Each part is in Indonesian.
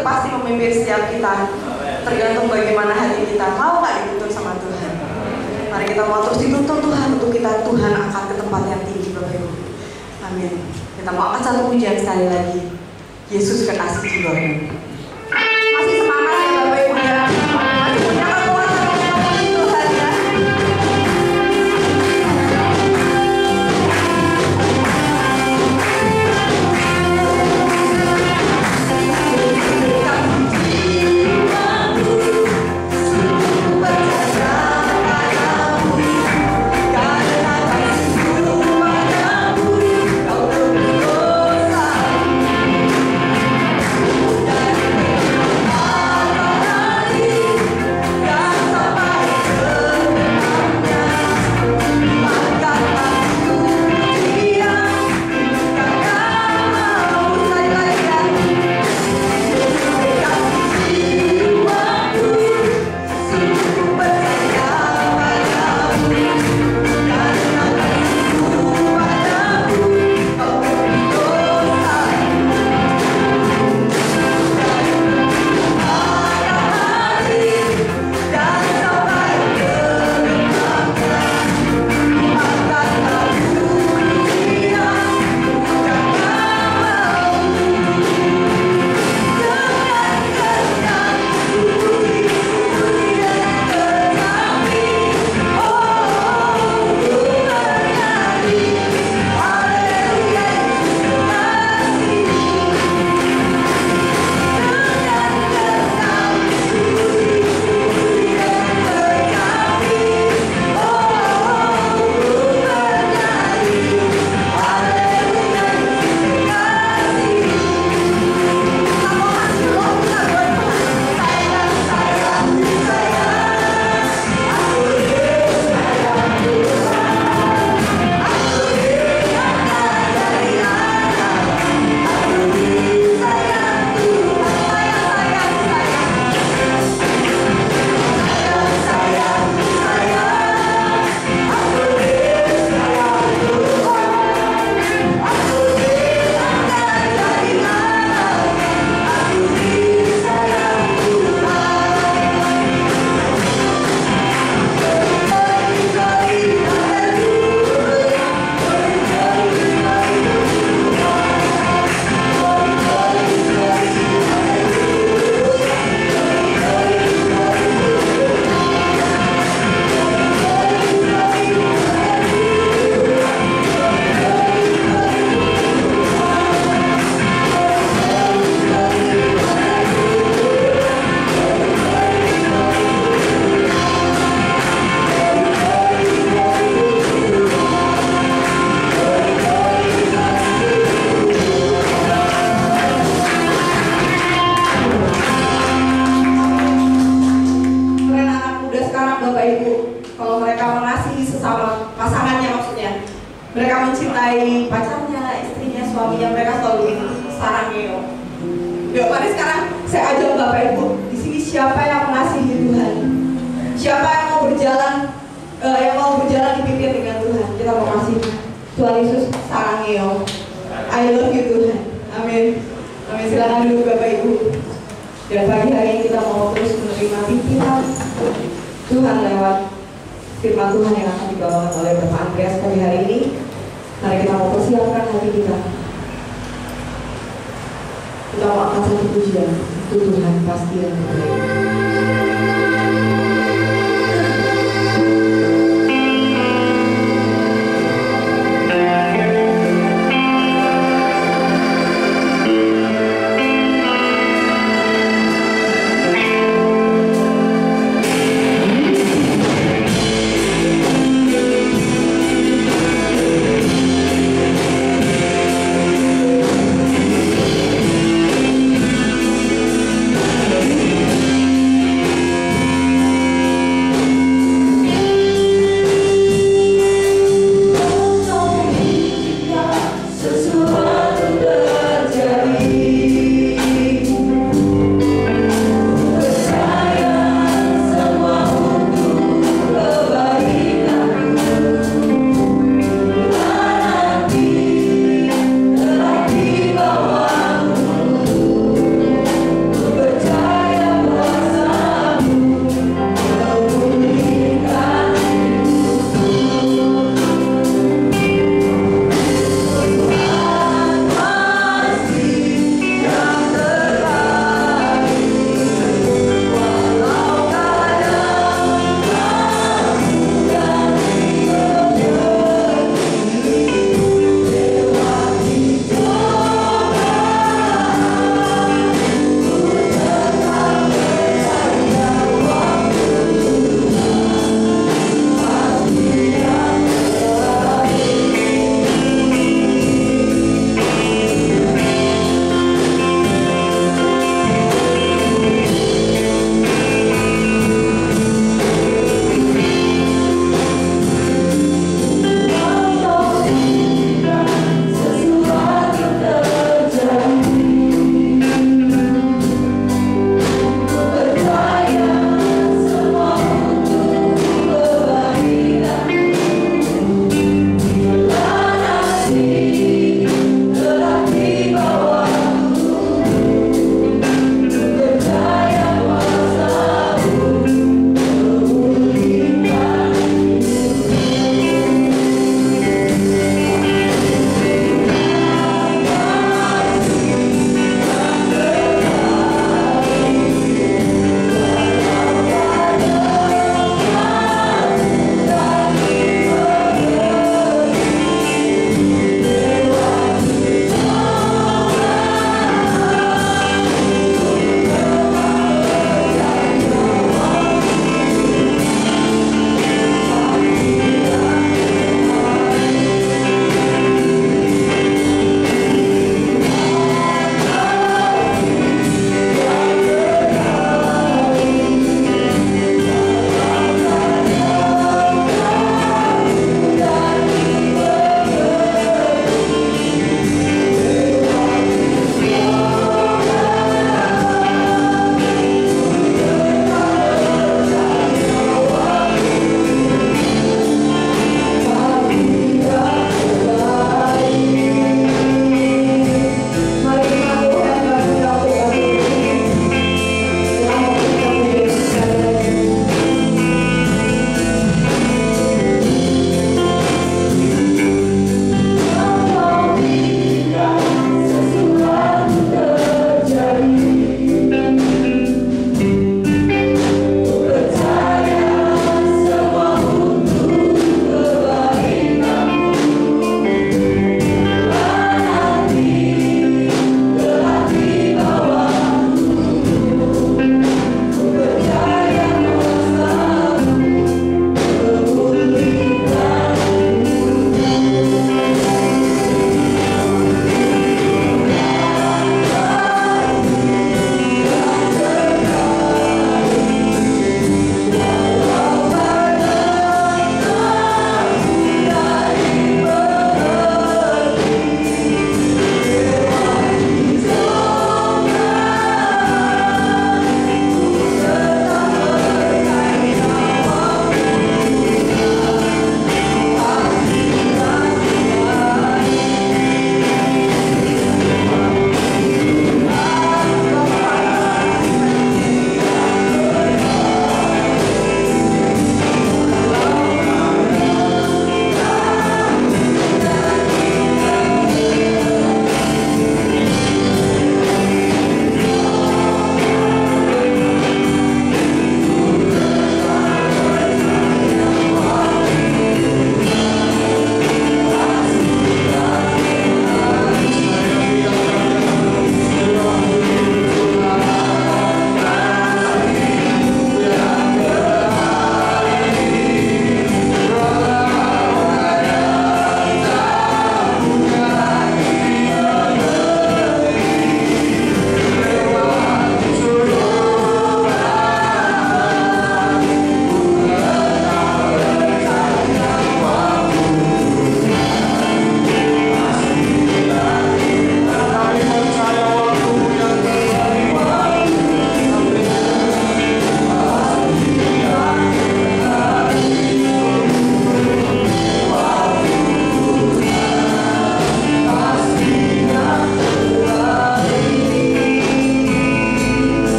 itu pasti memimpin setiap kita. Tergantung bagaimana hati kita. Mau nggak dituntun sama Tuhan? Mari kita mau terus dituntun Tuhan untuk kita Tuhan angkat ke tempat yang tinggi, Bapak Ibu. Amin. Kita mau angkat satu pujian sekali lagi. Yesus kekasih jiwamu. Masih semangat ya Bapak Ibu ya. Masih punya kekuatan untuk ngomongin Tuhan ya.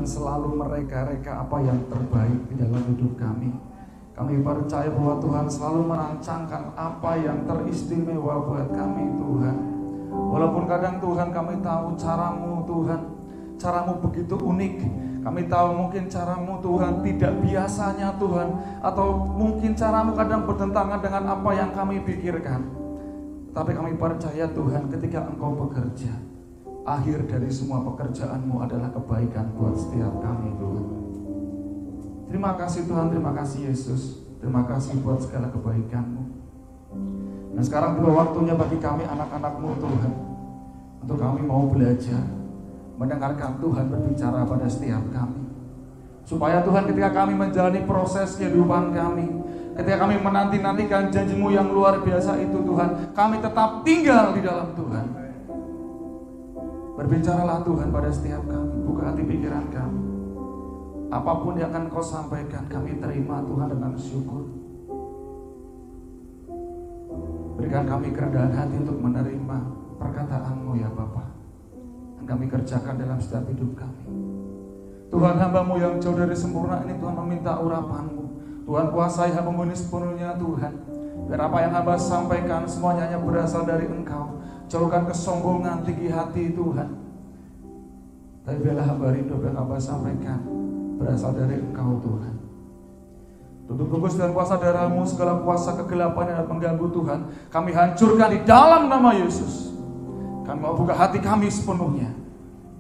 Tuhan selalu mereka-reka apa yang terbaik di dalam hidup kami. Kami percaya bahwa Tuhan selalu merancangkan apa yang teristimewa buat kami Tuhan. Walaupun kadang Tuhan kami tahu caramu Tuhan, caramu begitu unik. Kami tahu mungkin caramu Tuhan tidak biasanya Tuhan, atau mungkin caramu kadang bertentangan dengan apa yang kami pikirkan. Tapi kami percaya Tuhan, ketika Engkau bekerja, akhir dari semua pekerjaanmu adalah kebaikan buat setiap kami Tuhan. Terima kasih Tuhan, terima kasih Yesus. Terima kasih buat segala kebaikan-Mu. Nah sekarang tiba waktunya bagi kami anak-anak-Mu Tuhan, untuk kami mau belajar mendengarkan Tuhan berbicara pada setiap kami. Supaya Tuhan ketika kami menjalani proses kehidupan kami, ketika kami menanti-nantikan janji-Mu yang luar biasa itu Tuhan, kami tetap tinggal di dalam Tuhan. Berbicaralah Tuhan pada setiap kami, buka hati pikiran kami. Apapun yang akan Kau sampaikan, kami terima Tuhan dengan syukur. Berikan kami kerendahan hati untuk menerima perkataan-Mu ya Bapa, yang kami kerjakan dalam setiap hidup kami. Tuhan, hamba-Mu yang jauh dari sempurna ini Tuhan meminta urapan-Mu. Tuhan kuasai hamba-Mu ini sepenuhnya Tuhan. Biar apa yang hamba sampaikan semuanya hanya berasal dari Engkau. Jauhkan kesombongan tinggi hati Tuhan. Tapi biarlah hamba rindu yang hamba sampaikan berasal dari Engkau Tuhan. Tutup bungkus dengan kuasa darah-Mu segala kuasa kegelapan yang mengganggu Tuhan, kami hancurkan di dalam nama Yesus. Kami mau buka hati kami sepenuhnya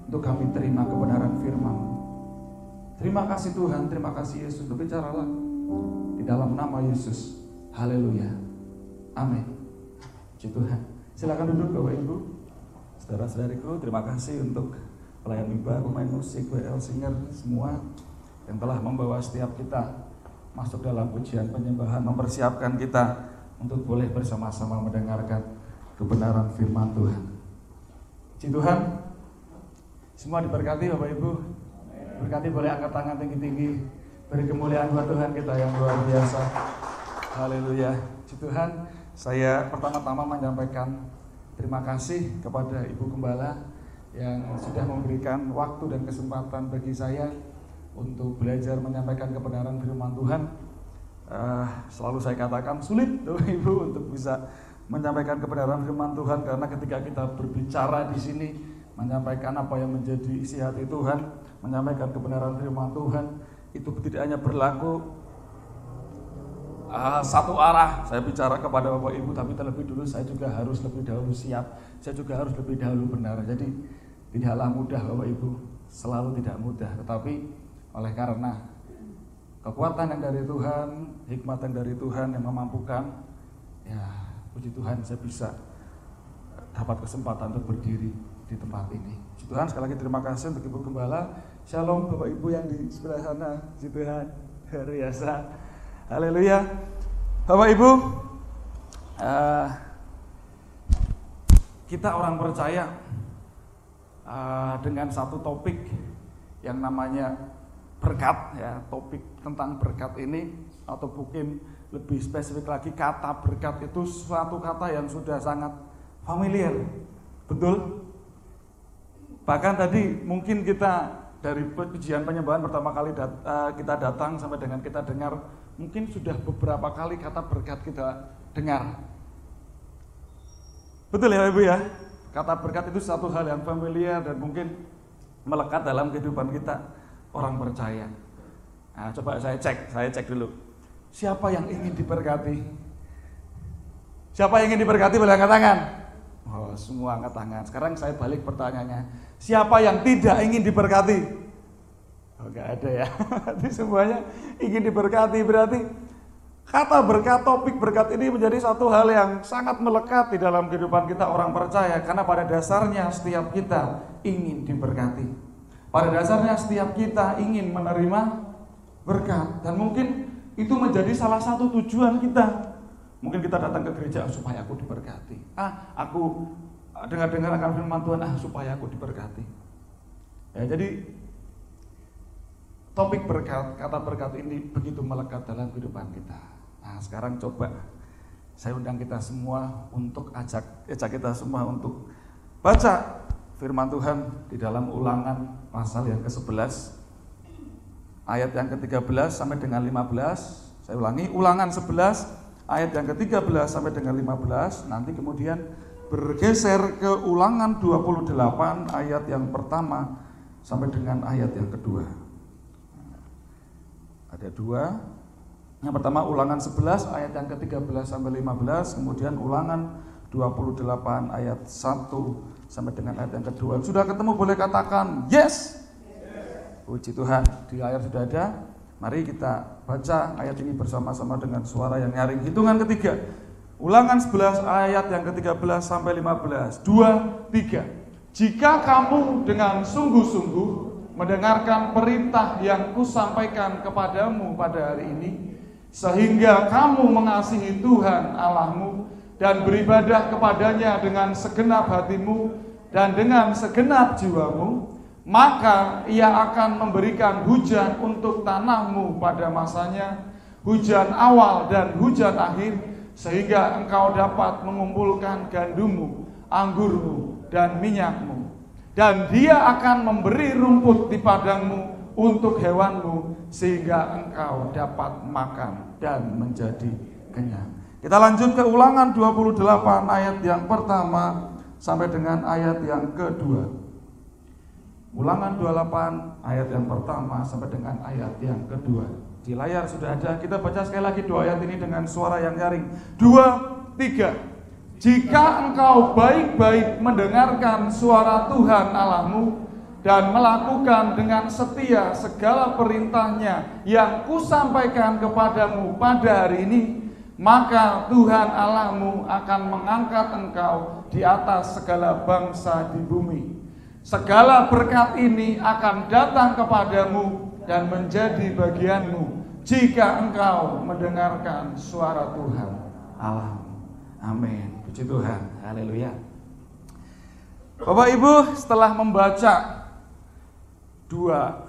untuk kami terima kebenaran firman-Mu. Terima kasih Tuhan, terima kasih Yesus. Berbicaralah di dalam nama Yesus. Haleluya. Amin. Puji Tuhan. Silakan duduk Bapak Ibu. Saudara-saudariku, terima kasih untuk pelayan mimbar, pemain musik, WL Singer, semua yang telah membawa setiap kita masuk dalam pujian penyembahan, mempersiapkan kita untuk boleh bersama-sama mendengarkan kebenaran firman Tuhan. Puji Tuhan. Semua diberkati Bapak Ibu. Berkati, boleh angkat tangan tinggi-tinggi. Beri kemuliaan buat Tuhan kita yang luar biasa. Haleluya. Puji Tuhan. Saya pertama-tama menyampaikan terima kasih kepada Ibu Gembala yang sudah memberikan waktu dan kesempatan bagi saya untuk belajar menyampaikan kebenaran firman Tuhan. Selalu saya katakan sulit Bapak Ibu untuk bisa menyampaikan kebenaran firman Tuhan, karena ketika kita berbicara di sini, menyampaikan apa yang menjadi isi hati Tuhan, menyampaikan kebenaran firman Tuhan, itu tidak hanya berlaku satu arah. Saya bicara kepada Bapak Ibu, tapi terlebih dulu saya juga harus lebih dahulu siap, saya juga harus lebih dahulu benar. Jadi tidaklah mudah Bapak Ibu, selalu tidak mudah, tetapi oleh karena kekuatan yang dari Tuhan, hikmat yang dari Tuhan yang memampukan, ya puji Tuhan saya bisa dapat kesempatan untuk berdiri di tempat ini. Puji Tuhan, sekali lagi terima kasih untuk Ibu Gembala. Shalom Bapak Ibu yang di sebelah sana. Puji Tuhan, luar biasa. Haleluya. Bapak Ibu, kita orang percaya dengan satu topik yang namanya berkat, ya, topik tentang berkat ini, atau mungkin lebih spesifik lagi, kata berkat itu suatu kata yang sudah sangat familiar, betul? Bahkan tadi mungkin kita dari pujian penyembahan pertama kali kita datang sampai dengan kita dengar, mungkin sudah beberapa kali kata berkat kita dengar. Betul ya Ibu ya? Kata berkat itu satu hal yang familiar dan mungkin melekat dalam kehidupan kita orang percaya. Nah, coba saya cek dulu. Siapa yang ingin diberkati? Siapa yang ingin diberkati boleh angkat tangan? Oh, semua angkat tangan. Sekarang saya balik pertanyaannya. Siapa yang tidak ingin diberkati? Oh, enggak ada ya. Semuanya ingin diberkati. Berarti kata berkat, topik berkat ini menjadi satu hal yang sangat melekat di dalam kehidupan kita orang percaya. Karena pada dasarnya setiap kita ingin diberkati. Pada dasarnya setiap kita ingin menerima berkat. Dan mungkin itu menjadi salah satu tujuan kita. Mungkin kita datang ke gereja supaya aku diberkati. Aku dengar-dengar akan firman Tuhan, supaya aku diberkati. Ya, jadi topik berkat, kata berkat ini begitu melekat dalam kehidupan kita. Nah, sekarang coba saya undang kita semua untuk ajak kita semua untuk baca firman Tuhan di dalam Ulangan pasal yang ke-11 ayat yang ke-13 sampai dengan 15. Saya ulangi, Ulangan 11 ayat yang ke-13 sampai dengan 15. Nanti kemudian bergeser ke Ulangan 28 ayat yang pertama sampai dengan ayat yang kedua. Ada dua. Yang pertama Ulangan 11 ayat yang ke-13 sampai 15, kemudian Ulangan 28 ayat 1 sampai dengan ayat yang kedua. Sudah ketemu boleh katakan yes. Puji Tuhan, di layar sudah ada. Mari kita baca ayat ini bersama-sama dengan suara yang nyaring. Hitungan ketiga. Ulangan 11 ayat yang ke-13 sampai 15. 2, 3. Jika kamu dengan sungguh-sungguh mendengarkan perintah yang kusampaikan kepadamu pada hari ini, sehingga kamu mengasihi Tuhan Allahmu dan beribadah kepadanya dengan segenap hatimu dan dengan segenap jiwamu, maka ia akan memberikan hujan untuk tanahmu pada masanya, hujan awal dan hujan akhir, sehingga engkau dapat mengumpulkan gandummu, anggurmu, dan minyakmu. Dan dia akan memberi rumput di padangmu untuk hewanmu, sehingga engkau dapat makan dan menjadi kenyang. Kita lanjut ke Ulangan 28 ayat yang pertama sampai dengan ayat yang kedua. Ulangan 28 ayat yang pertama sampai dengan ayat yang kedua. Di layar sudah ada, kita baca sekali lagi dua ayat ini dengan suara yang nyaring. 2, 3. Jika engkau baik-baik mendengarkan suara Tuhan Allahmu dan melakukan dengan setia segala perintahnya yang kusampaikan kepadamu pada hari ini, maka Tuhan Allahmu akan mengangkat engkau di atas segala bangsa di bumi. Segala berkat ini akan datang kepadamu dan menjadi bagianmu jika engkau mendengarkan suara Tuhan Allahmu. Amin. Puji Tuhan. Haleluya. Bapak Ibu, setelah membaca dua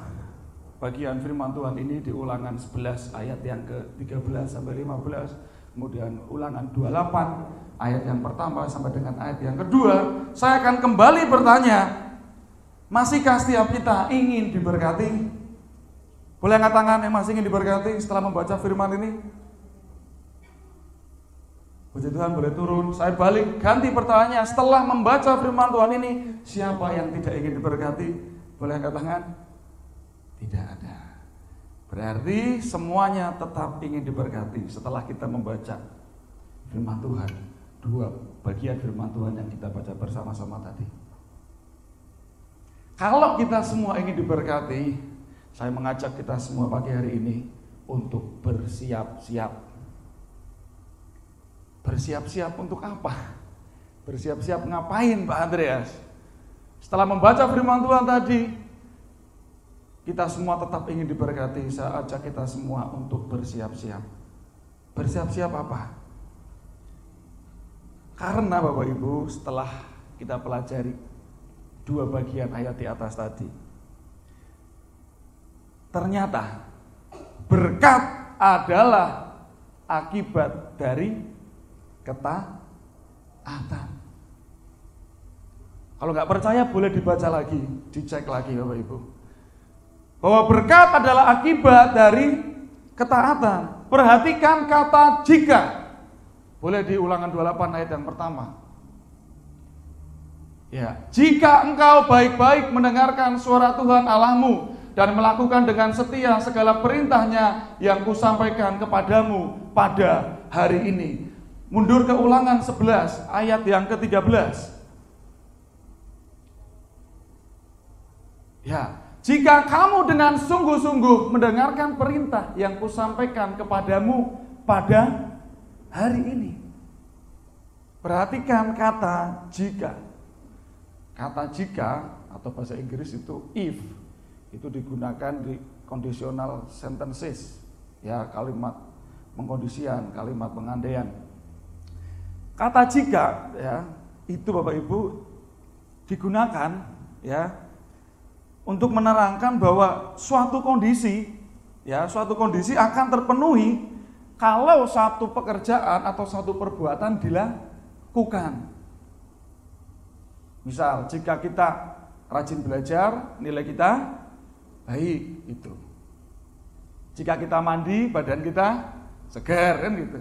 bagian firman Tuhan ini di Ulangan 11 ayat yang ke-13 sampai 15, kemudian Ulangan 28 ayat yang pertama sampai dengan ayat yang kedua, saya akan kembali bertanya, masihkah setiap kita ingin diberkati? Boleh angkat tangan yang masih ingin diberkati setelah membaca firman ini? Puji Tuhan, boleh turun. Saya balik, ganti pertanyaannya. Setelah membaca firman Tuhan ini, siapa yang tidak ingin diberkati? Boleh angkat tangan? Tidak ada. Berarti semuanya tetap ingin diberkati setelah kita membaca firman Tuhan. Dua bagian firman Tuhan yang kita baca bersama-sama tadi. Kalau kita semua ingin diberkati, saya mengajak kita semua pagi hari ini untuk bersiap-siap. Bersiap-siap untuk apa? Bersiap-siap ngapain Pak Andreas? Setelah membaca firman Tuhan tadi, kita semua tetap ingin diberkati. Saya ajak kita semua untuk bersiap-siap. Bersiap-siap apa? Karena Bapak Ibu, setelah kita pelajari dua bagian ayat di atas tadi, ternyata berkat adalah akibat dari ketaatan. Kalau nggak percaya boleh dibaca lagi, dicek lagi Bapak Ibu. Bahwa berkat adalah akibat dari ketaatan. Perhatikan kata jika. Boleh di Ulangan 28 ayat yang pertama. Ya, jika engkau baik-baik mendengarkan suara Tuhan Allahmu dan melakukan dengan setia segala perintahnya yang kusampaikan kepadamu pada hari ini. Mundur ke Ulangan 11 ayat yang ke-13. Ya, jika kamu dengan sungguh-sungguh mendengarkan perintah yang kusampaikan kepadamu pada hari ini. Perhatikan kata jika. Kata jika atau bahasa Inggris itu if, itu digunakan di conditional sentences, ya, kalimat pengkondisian, kalimat pengandaian. Kata jika, ya, itu Bapak Ibu digunakan, ya, untuk menerangkan bahwa suatu kondisi, ya, suatu kondisi akan terpenuhi kalau satu pekerjaan atau satu perbuatan dilakukan. Misal, jika kita rajin belajar, nilai kita baik itu. Jika kita mandi, badan kita segar, kan gitu.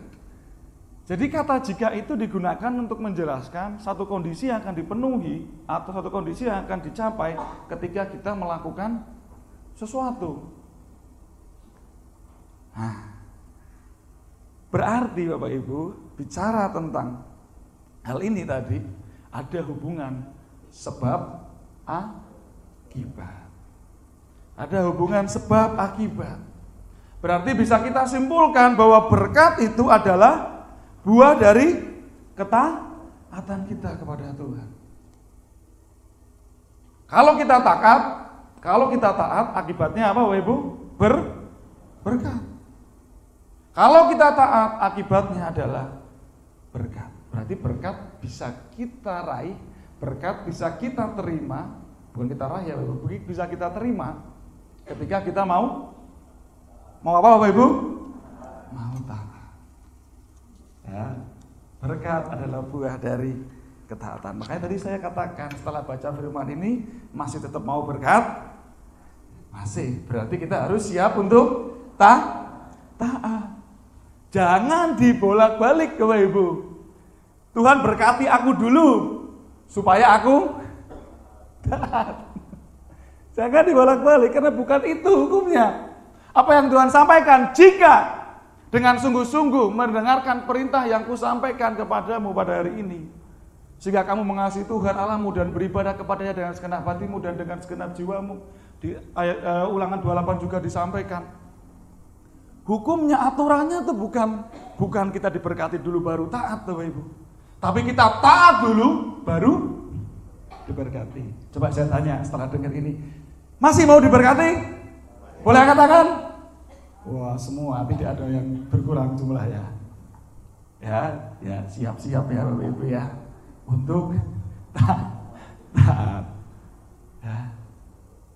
Jadi kata jika itu digunakan untuk menjelaskan satu kondisi yang akan dipenuhi atau satu kondisi yang akan dicapai ketika kita melakukan sesuatu. Nah, berarti Bapak Ibu bicara tentang hal ini tadi ada hubungan sebab akibat. Ada hubungan sebab akibat. Berarti bisa kita simpulkan bahwa berkat itu adalah buah dari ketaatan kita kepada Tuhan. Kalau kita taat, akibatnya apa Bapak Ibu? Berkat. Kalau kita taat, akibatnya adalah berkat. Berarti berkat bisa kita raih, berkat bisa kita terima, bukan kita raih ya Bapak Ibu, bisa kita terima ketika kita mau apa Bapak Ibu? Mau taat. Ya, berkat adalah buah dari ketaatan. Makanya tadi saya katakan setelah baca firman ini masih tetap mau berkat? Masih. Berarti kita harus siap untuk taat. Jangan dibolak-balik Bapak Ibu. Tuhan berkati aku dulu supaya aku taat. Jangan dibolak-balik karena bukan itu hukumnya. Apa yang Tuhan sampaikan, jika dengan sungguh-sungguh mendengarkan perintah yang kusampaikan kepadamu pada hari ini, sehingga kamu mengasihi Tuhan Allahmu dan beribadah kepadanya dengan segenap hatimu dan dengan segenap jiwamu. Di ayat Ulangan 28 juga disampaikan. Hukumnya, aturannya itu bukan kita diberkati dulu baru taat Bapak Ibu. Tapi kita taat dulu baru diberkati. Coba saya tanya setelah dengar ini, masih mau diberkati? Boleh katakan? Wah, semua, tidak ada yang berkurang jumlah ya. Ya, siap-siap ya Bapak Ibu ya untuk taat. Ya.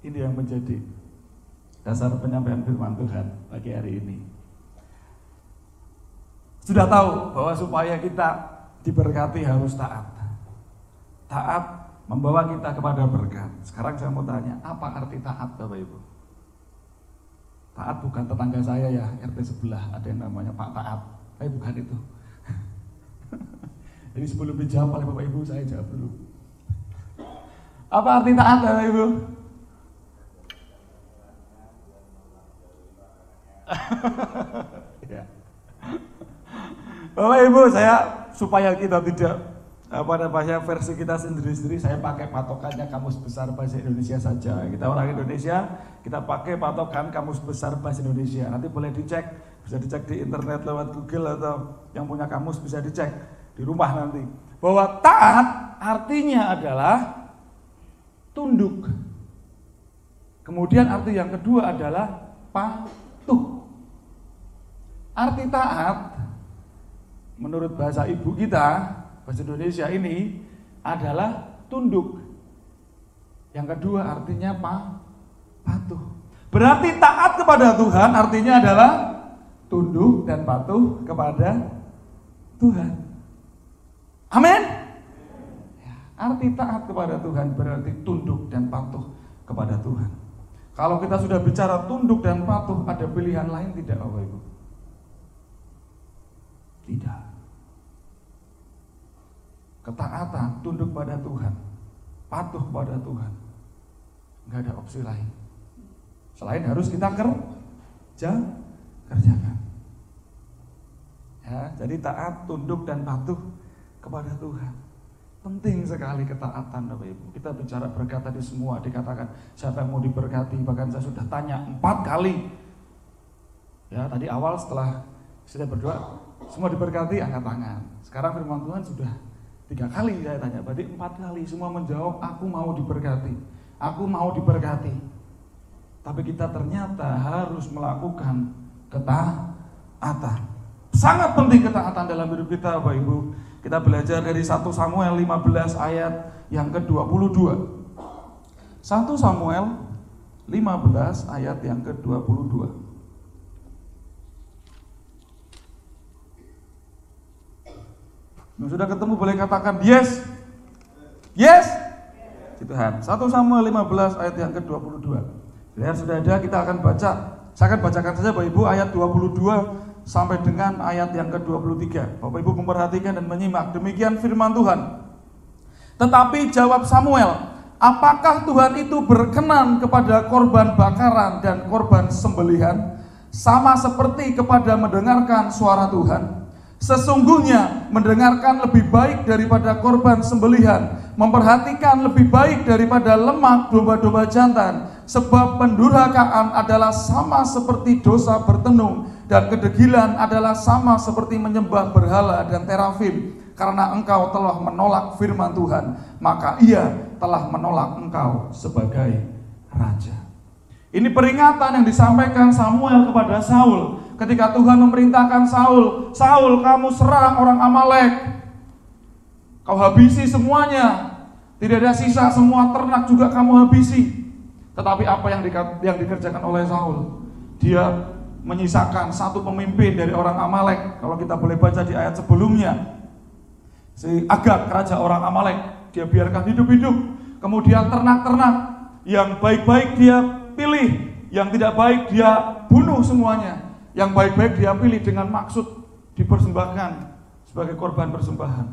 Ini yang menjadi dasar penyampaian firman Tuhan pagi hari ini. Sudah tahu bahwa supaya kita diberkati harus taat. Taat membawa kita kepada berkat. Sekarang saya mau tanya, apa arti taat Bapak Ibu? Taat bukan tetangga saya ya, RT sebelah ada yang namanya Pak Taat. Tapi bukan itu. Jadi sebelum dijawab oleh Bapak Ibu, saya jawab dulu. Apa arti taat Bapak Ibu? Ya. Bapak Ibu, saya supaya kita tidak versi kita sendiri-sendiri, saya pakai patokannya Kamus Besar Bahasa Indonesia saja. Kita orang Indonesia, kita pakai patokan Kamus Besar Bahasa Indonesia. Nanti boleh dicek, bisa dicek di internet lewat Google atau yang punya kamus bisa dicek di rumah nanti. Bahwa taat artinya adalah tunduk. Kemudian arti yang kedua adalah patuh. Arti taat menurut bahasa ibu kita, bahasa Indonesia ini adalah tunduk. Yang kedua artinya patuh. Berarti taat kepada Tuhan artinya adalah tunduk dan patuh kepada Tuhan. Amin. Arti taat kepada Tuhan berarti tunduk dan patuh kepada Tuhan. Kalau kita sudah bicara tunduk dan patuh, ada pilihan lain tidak Bapak Ibu? Tidak. Ketaatan, tunduk pada Tuhan, patuh pada Tuhan, nggak ada opsi lain selain harus kita kerjakan. Ya, jadi taat, tunduk dan patuh kepada Tuhan. Penting sekali ketaatan Bapak Ibu. Kita bicara berkat tadi semua dikatakan siapa yang mau diberkati, bahkan saya sudah tanya 4 kali. Ya, tadi awal setelah saya berdoa semua diberkati angkat tangan. Sekarang firman Tuhan sudah 3 kali saya tanya, berarti 4 kali semua menjawab aku mau diberkati, aku mau diberkati. Tapi kita ternyata harus melakukan ketaatan. Sangat penting ketaatan dalam hidup kita Bapak Ibu. Kita belajar dari 1 Samuel 15 ayat yang ke-22. 1 Samuel 15 ayat yang ke-22. Yang sudah ketemu boleh katakan yes. Yes. Tuhan. 1 Samuel 15 ayat yang ke-22. Lihat sudah ada, kita akan baca Saya akan bacakan saja Bapak Ibu ayat 22 sampai dengan ayat yang ke-23. Bapak Ibu memperhatikan dan menyimak. Demikian firman Tuhan. Tetapi jawab Samuel, apakah Tuhan itu berkenan kepada korban bakaran dan korban sembelihan, sama seperti kepada mendengarkan suara Tuhan? Sesungguhnya mendengarkan lebih baik daripada korban sembelihan, memperhatikan lebih baik daripada lemak domba-domba jantan. Sebab pendurhakaan adalah sama seperti dosa bertenung, dan kedegilan adalah sama seperti menyembah berhala dan terafim. Karena engkau telah menolak firman Tuhan, maka ia telah menolak engkau sebagai raja. Ini peringatan yang disampaikan Samuel kepada Saul ketika Tuhan memerintahkan Saul, Saul, kamu serang orang Amalek, kau habisi semuanya, tidak ada sisa, semua ternak juga kamu habisi. Tetapi apa yang dikerjakan oleh Saul? Dia menyisakan satu pemimpin dari orang Amalek. Kalau kita boleh baca di ayat sebelumnya, si Agag, raja orang Amalek, dia biarkan hidup-hidup. Kemudian ternak-ternak yang baik-baik dia pilih, yang tidak baik dia bunuh semuanya. Yang baik-baik dia pilih dengan maksud dipersembahkan sebagai korban persembahan.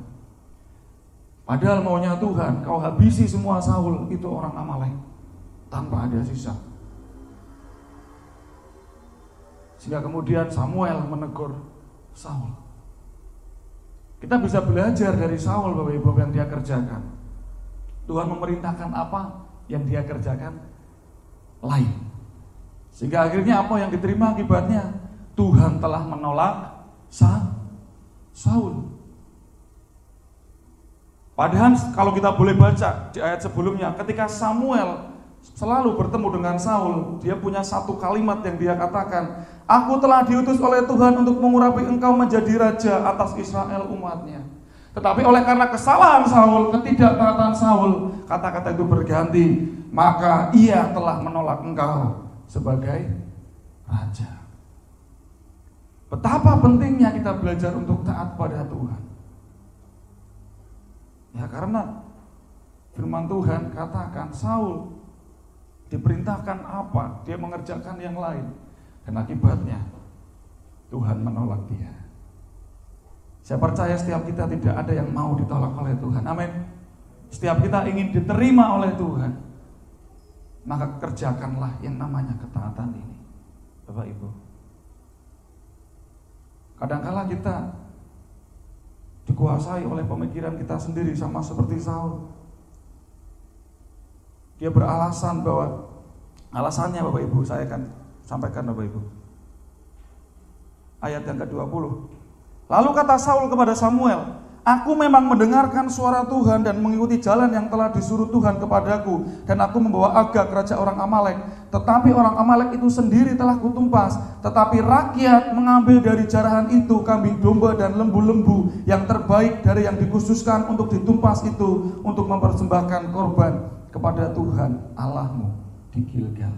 Padahal maunya Tuhan, kau habisi semua Saul, itu orang Amalek, tanpa ada sisa. Sehingga kemudian Samuel menegur Saul. Kita bisa belajar dari Saul Bapak Ibu yang dia kerjakan. Tuhan memerintahkan apa, yang dia kerjakan lain. Sehingga akhirnya apa yang diterima akibatnya? Tuhan telah menolak Saul. Padahal kalau kita boleh baca di ayat sebelumnya, ketika Samuel selalu bertemu dengan Saul, dia punya satu kalimat yang dia katakan, aku telah diutus oleh Tuhan untuk mengurapi engkau menjadi raja atas Israel umatnya. Tetapi oleh karena kesalahan Saul, ketidaktaatan Saul, kata-kata itu berganti, maka ia telah menolak engkau sebagai raja. Betapa pentingnya kita belajar untuk taat pada Tuhan. Ya karena firman Tuhan katakan Saul diperintahkan apa, dia mengerjakan yang lain, dan akibatnya Tuhan menolak dia. Saya percaya setiap kita tidak ada yang mau ditolak oleh Tuhan. Amin. Setiap kita ingin diterima oleh Tuhan, maka kerjakanlah yang namanya ketaatan ini, Bapak Ibu. Kadang-kala kita dikuasai oleh pemikiran kita sendiri, sama seperti Saul. Dia beralasan bahwa alasannya Bapak Ibu, saya akan sampaikan Bapak Ibu. Ayat yang ke-20. Lalu kata Saul kepada Samuel, aku memang mendengarkan suara Tuhan dan mengikuti jalan yang telah disuruh Tuhan kepadaku, dan aku membawa Agag raja orang Amalek. Tetapi orang Amalek itu sendiri telah kutumpas, tetapi rakyat mengambil dari jarahan itu kambing domba dan lembu-lembu yang terbaik dari yang dikhususkan untuk ditumpas itu, untuk mempersembahkan korban kepada Tuhan Allahmu di Gilgal.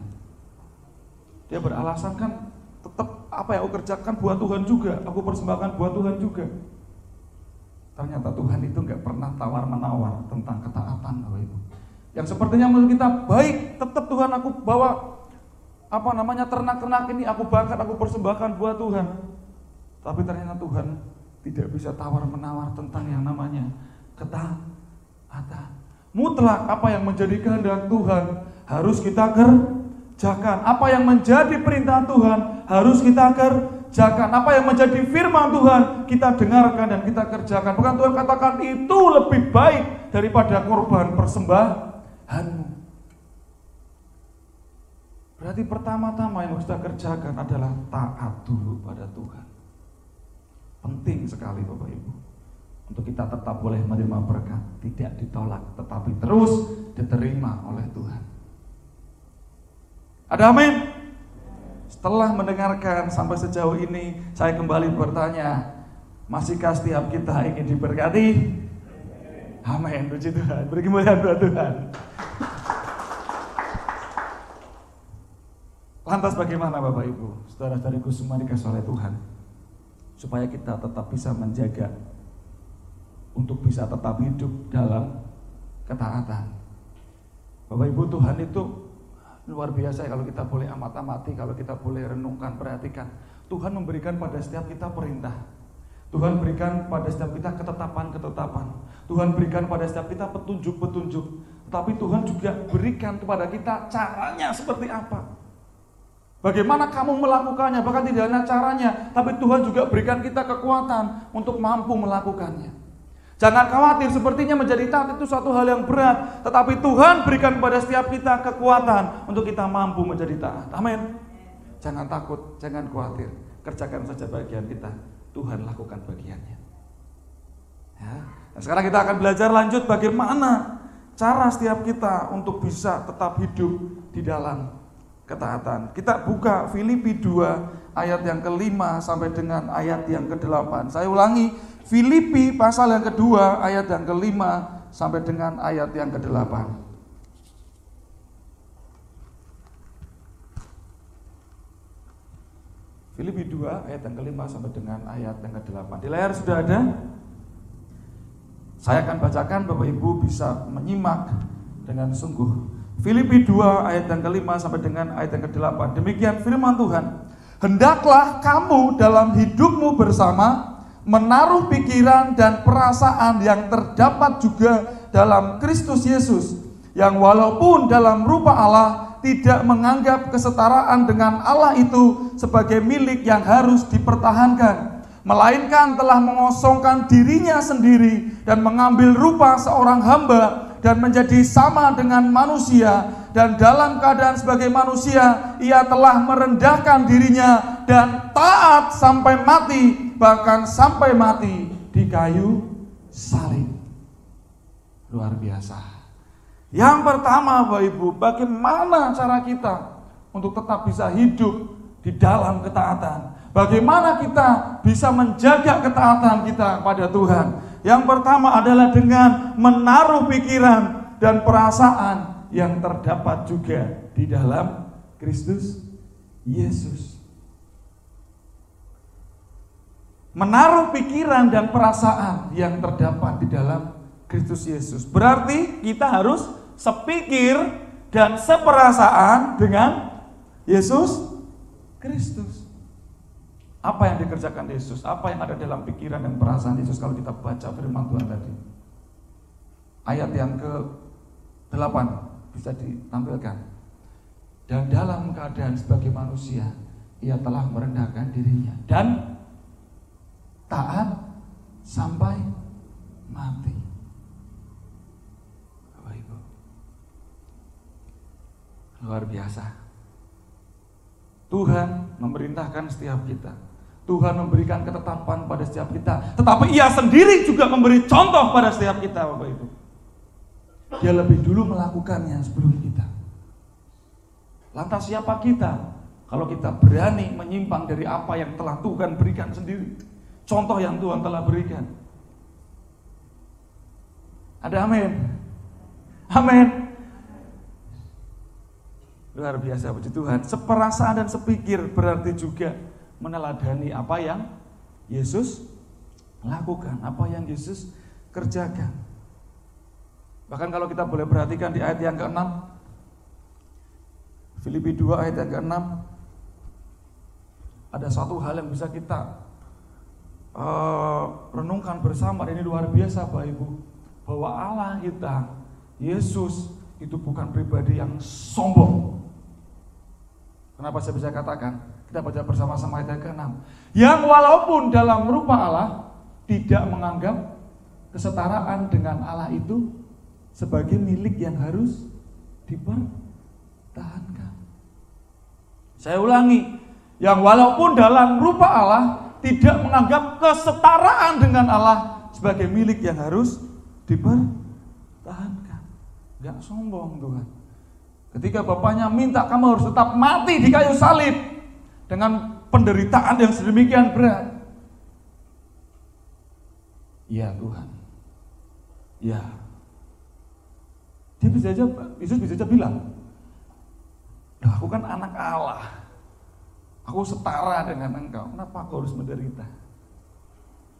Dia beralasan kan, tetap apa yang aku kerjakan buat Tuhan juga, aku persembahkan buat Tuhan juga. Ternyata Tuhan itu gak pernah tawar-menawar tentang ketaatan Bapak Ibu. Yang sepertinya menurut kita baik, tetap Tuhan aku bawa ternak-ternak ini aku bakar, aku persembahkan buat Tuhan. Tapi ternyata Tuhan tidak bisa tawar-menawar tentang yang namanya ketaatan. Mutlak apa yang menjadi kehendak Tuhan harus kita kerjakan. Apa yang menjadi perintah Tuhan harus kita kerjakan. Apa yang menjadi firman Tuhan kita dengarkan dan kita kerjakan. Bukan Tuhan katakan itu lebih baik daripada korban persembahanmu. Berarti pertama-tama yang harus kita kerjakan adalah taat dulu pada Tuhan. Penting sekali Bapak Ibu, untuk kita tetap boleh menerima berkat, tidak ditolak, tetapi terus diterima oleh Tuhan. Ada amin? Setelah mendengarkan sampai sejauh ini, saya kembali bertanya, masihkah setiap kita ingin diberkati? Amin, puji Tuhan, beri kemuliaan buat Tuhan. Lantas bagaimana Bapak Ibu, saudara-saudariku semua dikasih oleh Tuhan, supaya kita tetap bisa menjaga, untuk bisa tetap hidup dalam ketaatan. Bapak Ibu, Tuhan itu Luar biasa kalau kita boleh amati, kalau kita boleh renungkan, perhatikan. Tuhan memberikan pada setiap kita perintah. Tuhan berikan pada setiap kita ketetapan-ketetapan. Tuhan berikan pada setiap kita petunjuk-petunjuk. Tapi Tuhan juga berikan kepada kita caranya seperti apa. Bagaimana kamu melakukannya, bahkan tidak hanya caranya, tapi Tuhan juga berikan kita kekuatan untuk mampu melakukannya. Jangan khawatir, sepertinya menjadi taat itu suatu hal yang berat, tetapi Tuhan berikan pada setiap kita kekuatan untuk kita mampu menjadi taat. Amin. Jangan takut, jangan khawatir, kerjakan saja bagian kita, Tuhan lakukan bagiannya. Ya. Nah, sekarang kita akan belajar lanjut bagaimana cara setiap kita untuk bisa tetap hidup di dalam ketaatan. Kita buka Filipi 2 ayat yang ke-5 sampai dengan ayat yang ke-8. Saya ulangi, Filipi pasal yang kedua ayat yang ke-5 sampai dengan ayat yang ke-8. Filipi 2 ayat yang ke-5 sampai dengan ayat yang ke-8. Di layar sudah ada. Saya akan bacakan, Bapak Ibu bisa menyimak dengan sungguh. Filipi 2 ayat yang ke-5 sampai dengan ayat yang ke-8. Demikian firman Tuhan. Hendaklah kamu dalam hidupmu bersama menaruh pikiran dan perasaan yang terdapat juga dalam Kristus Yesus, yang walaupun dalam rupa Allah tidak menganggap kesetaraan dengan Allah itu sebagai milik yang harus dipertahankan, melainkan telah mengosongkan dirinya sendiri dan mengambil rupa seorang hamba dan menjadi sama dengan manusia, dan dalam keadaan sebagai manusia ia telah merendahkan dirinya dan taat sampai mati, bahkan sampai mati di kayu salib. Luar biasa. Yang pertama, Bapak Ibu, bagaimana cara kita untuk tetap bisa hidup di dalam ketaatan? Bagaimana kita bisa menjaga ketaatan kita pada Tuhan? Yang pertama adalah dengan menaruh pikiran dan perasaan yang terdapat juga di dalam Kristus Yesus. Menaruh pikiran dan perasaan yang terdapat di dalam Kristus Yesus. Berarti kita harus sepikir dan seperasaan dengan Yesus Kristus. Apa yang dikerjakan Yesus? Apa yang ada dalam pikiran dan perasaan Yesus kalau kita baca firman Tuhan tadi? Ayat yang ke-8 bisa ditampilkan. Dan dalam keadaan sebagai manusia, ia telah merendahkan dirinya dan taat sampai mati. Bapak Ibu, luar biasa. Tuhan memerintahkan setiap kita. Tuhan memberikan ketetapan pada setiap kita, tetapi ia sendiri juga memberi contoh pada setiap kita, Bapak Ibu. Dia lebih dulu melakukannya sebelum kita. Lantas siapa kita kalau kita berani menyimpang dari apa yang telah Tuhan berikan sendiri? Contoh yang Tuhan telah berikan. Ada amin? Amin. Luar biasa, puji Tuhan. Seperasaan dan sepikir berarti juga meneladani apa yang Yesus lakukan, apa yang Yesus kerjakan. Bahkan kalau kita boleh perhatikan di ayat yang ke-6, Filipi 2 ayat yang ke-6, ada satu hal yang bisa kita renungkan bersama. Ini luar biasa, Bapak Ibu, bahwa Allah kita, Yesus, itu bukan pribadi yang sombong. Kenapa saya bisa katakan? Kita baca bersama-sama ayat yang ke-6. Yang walaupun dalam rupa Allah tidak menganggap kesetaraan dengan Allah itu sebagai milik yang harus dipertahankan. Saya ulangi, yang walaupun dalam rupa Allah tidak menganggap kesetaraan dengan Allah sebagai milik yang harus dipertahankan. Gak sombong Tuhan. Ketika Bapaknya minta kamu harus tetap mati di kayu salib dengan penderitaan yang sedemikian berat. Ya Tuhan. Ya. Yesus bisa aja bilang, aku kan anak Allah. Aku setara dengan engkau. Kenapa aku harus menderita?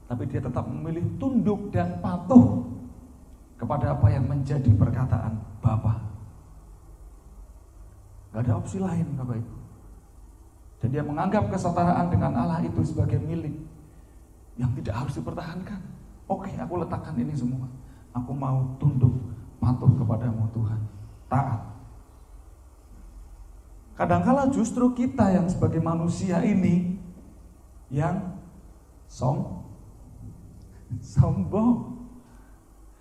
Tapi dia tetap memilih tunduk dan patuh kepada apa yang menjadi perkataan Bapa. Gak Gak ada opsi lain Bapak Ibu. Dan dia menganggap kesetaraan dengan Allah itu sebagai milik yang tidak harus dipertahankan. Oke, aku letakkan ini semua. Aku mau tunduk, patuh kepadamu Tuhan, taat. Kadangkala justru kita yang sebagai manusia ini yang sombong.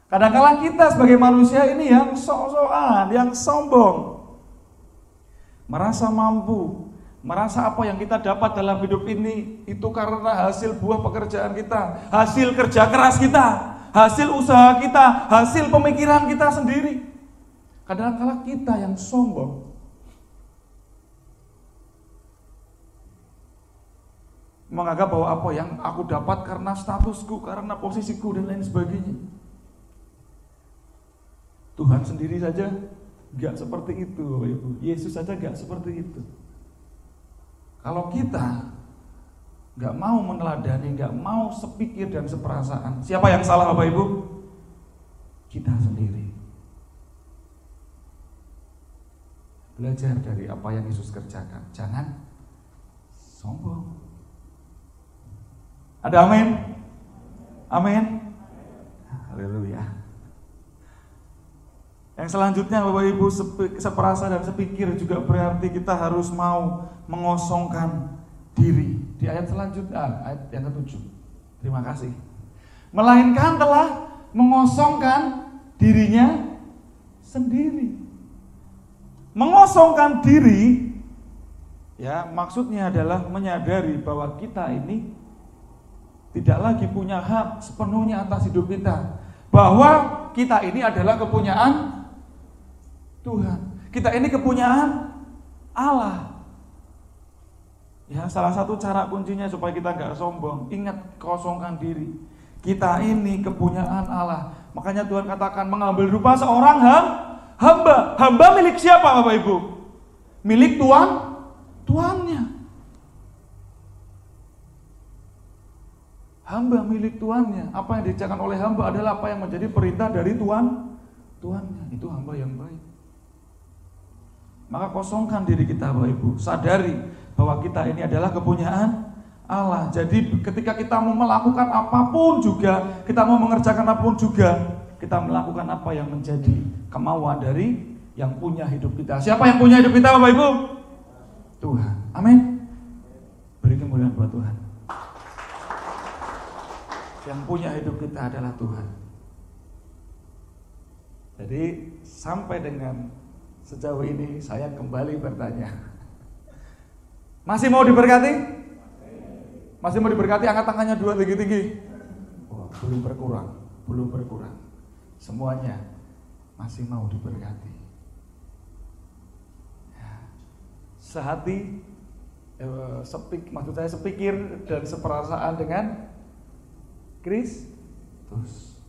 Kadangkala kita sebagai manusia ini yang sok-sokan, yang sombong. Merasa mampu, merasa apa yang kita dapat dalam hidup ini itu karena hasil buah pekerjaan kita, hasil kerja keras kita, hasil usaha kita, hasil pemikiran kita sendiri. Kadang-kadang kita yang sombong, menganggap bahwa apa yang aku dapat karena statusku, karena posisiku dan lain sebagainya. Tuhan sendiri saja gak seperti itu, Bapak Ibu. Yesus saja gak seperti itu. Kalau kita gak mau meneladani, gak mau sepikir dan seperasaan, siapa yang salah Bapak Ibu? Kita sendiri. Belajar dari apa yang Yesus kerjakan. Jangan sombong. Ada amin? Amin. Haleluya. Yang selanjutnya Bapak Ibu, seperasa dan sepikir juga berarti kita harus mau mengosongkan diri. Di ayat selanjutnya, ayat yang ke-7. Terima kasih. Melainkan telah mengosongkan dirinya sendiri. Mengosongkan diri, ya maksudnya adalah menyadari bahwa kita ini tidak lagi punya hak sepenuhnya atas hidup kita. Bahwa kita ini adalah kepunyaan Tuhan. Kita ini kepunyaan Allah. Ya, salah satu cara kuncinya supaya kita gak sombong, ingat kosongkan diri. Kita ini kepunyaan Allah. Makanya Tuhan katakan mengambil rupa seorang hamba. Hamba milik siapa Bapak Ibu? Milik tuannya. Hamba milik tuannya. Apa yang dikerjakan oleh hamba adalah apa yang menjadi perintah dari tuannya. Itu hamba yang baik. Maka kosongkan diri kita Bapak Ibu. Sadari bahwa kita ini adalah kepunyaan Allah. Jadi ketika kita mau melakukan apapun juga, kita mau mengerjakan apapun juga, kita melakukan apa yang menjadi kemauan dari yang punya hidup kita. Siapa yang punya hidup kita Bapak Ibu? Tuhan. Amin. Beri kemuliaan buat Tuhan. Yang punya hidup kita adalah Tuhan. Jadi sampai dengan sejauh ini saya kembali bertanya, masih mau diberkati? Masih mau diberkati? Angkat tangannya 2 tinggi-tinggi. Oh, belum berkurang. Semuanya masih mau diberkati. Sehati, maksud saya sepikir dan seperasaan dengan Kristus.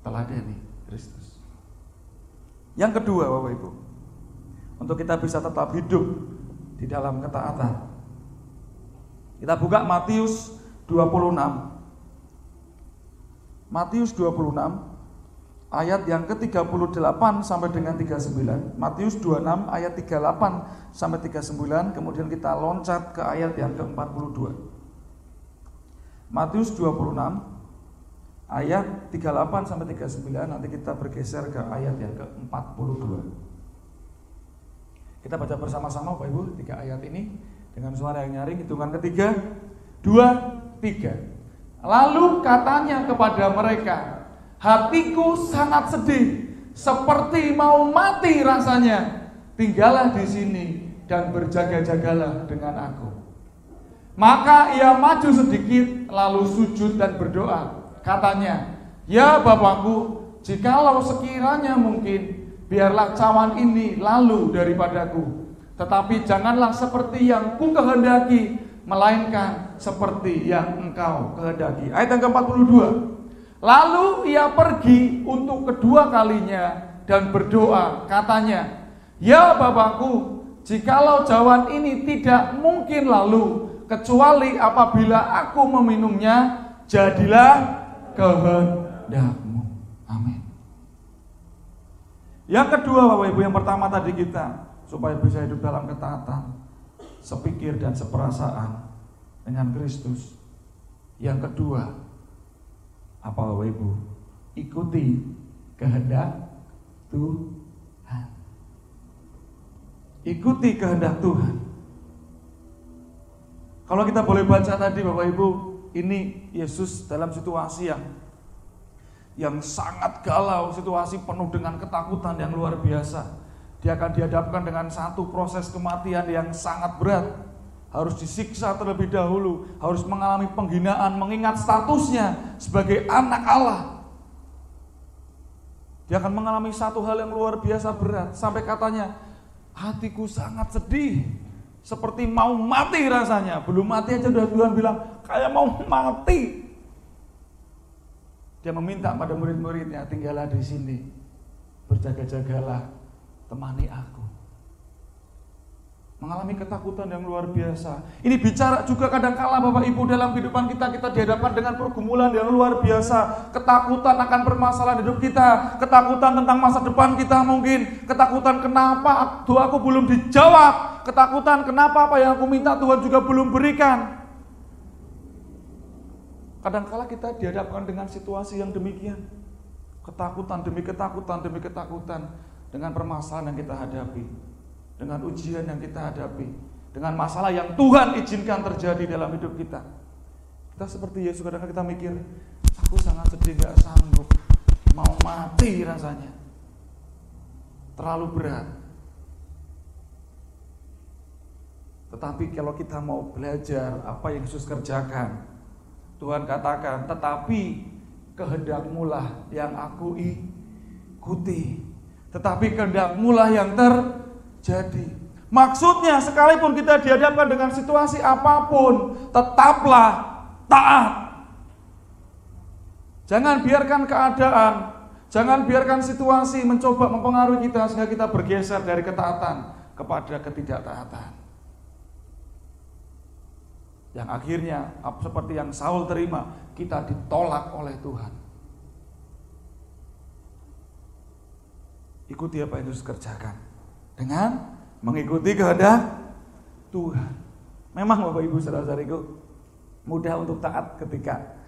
Teladani Kristus. Yang kedua Bapak Ibu, untuk kita bisa tetap hidup di dalam ketaatan, kita buka Matius 26. Matius 26 ayat yang ke-38 sampai dengan 39. Matius 26 ayat 38 sampai 39, kemudian kita loncat ke ayat yang ke-42. Matius 26 ayat 38 sampai 39, nanti kita bergeser ke ayat yang ke-42. Kita baca bersama-sama Bapak Ibu 3 ayat ini dengan suara yang nyaring. Hitungan ketiga, 2, 3. Lalu katanya kepada mereka, hatiku sangat sedih, seperti mau mati rasanya. Tinggallah di sini dan berjaga-jagalah dengan aku. Maka ia maju sedikit, lalu sujud dan berdoa. Katanya, ya Bapakku, jikalau sekiranya mungkin, biarlah cawan ini lalu daripadaku. Tetapi janganlah seperti yang ku kehendaki, melainkan seperti yang engkau kehendaki. Ayat yang ke-42. Lalu ia pergi untuk kedua kalinya dan berdoa. Katanya, ya Bapakku, jikalau cawan ini tidak mungkin lalu, kecuali apabila aku meminumnya, jadilah kehendakmu. Amin. Yang kedua Bapak Ibu, yang pertama tadi kita supaya bisa hidup dalam ketaatan, sepikir dan seperasaan dengan Kristus. Yang kedua, apa Bapak Ibu? Ikuti kehendak Tuhan. Ikuti kehendak Tuhan. Kalau kita boleh baca tadi Bapak Ibu, ini Yesus dalam situasi yang sangat galau, situasi penuh dengan ketakutan yang luar biasa. Dia akan dihadapkan dengan satu proses kematian yang sangat berat. Harus disiksa terlebih dahulu, harus mengalami penghinaan, mengingat statusnya sebagai anak Allah. Dia akan mengalami satu hal yang luar biasa berat, sampai katanya, hatiku sangat sedih, seperti mau mati rasanya. Belum mati aja udah Tuhan bilang, kayak mau mati. Dia meminta pada murid-muridnya, tinggallah di sini, berjaga-jagalah, temani aku. Mengalami ketakutan yang luar biasa. Ini bicara juga kadang-kala Bapak Ibu dalam kehidupan kita dihadapkan dengan pergumulan yang luar biasa. Ketakutan akan permasalahan hidup kita, ketakutan tentang masa depan kita mungkin, ketakutan kenapa doaku belum dijawab, ketakutan kenapa apa yang aku minta Tuhan juga belum berikan. Kadang-kala kita dihadapkan dengan situasi yang demikian. Ketakutan demi ketakutan demi ketakutan dengan permasalahan yang kita hadapi, dengan ujian yang kita hadapi, dengan masalah yang Tuhan izinkan terjadi dalam hidup kita. Kita seperti Yesus, kadang-kadang kita mikir, aku sangat sedih, gak sanggup, mau mati rasanya, terlalu berat. Tetapi kalau kita mau belajar apa yang Yesus kerjakan, Tuhan katakan, tetapi kehendak-Mu lah yang aku ikuti, tetapi kehendak-Mu lah yang terjadi. Maksudnya sekalipun kita dihadapkan dengan situasi apapun, tetaplah taat. Jangan biarkan keadaan, jangan biarkan situasi mencoba mempengaruhi kita sehingga kita bergeser dari ketaatan kepada ketidaktaatan. Yang akhirnya seperti yang Saul terima, kita ditolak oleh Tuhan. Ikuti apa yang Yesus kerjakan dengan mengikuti kehendak Tuhan. Memang Bapak Ibu saudara-saudariku, mudah untuk taat ketika